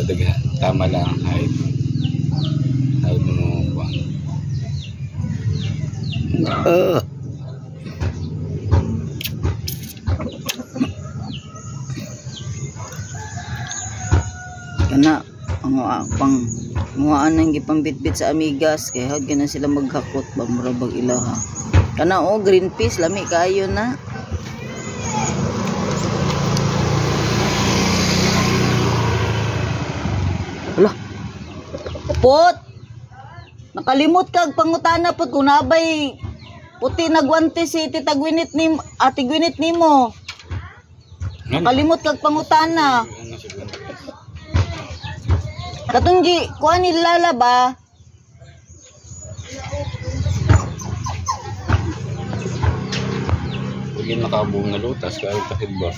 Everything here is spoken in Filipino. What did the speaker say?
daga tama lang height mo kuan. Kana ang pang muhaan nang gipambitbit sa amigas kay hawd na sila maghakot ba murabag ilaha. Kana green peas lami kaayo na. Ala. Pot. Nakalimot kag pangutana pot kung nabay puti nagwante si Tita Gwinit ni Ate Gwinit nimo. Nakalimot kag pangutana. Katunggi kuan nilala ba? Pagin nakabuong na lutas kahit kahit ba.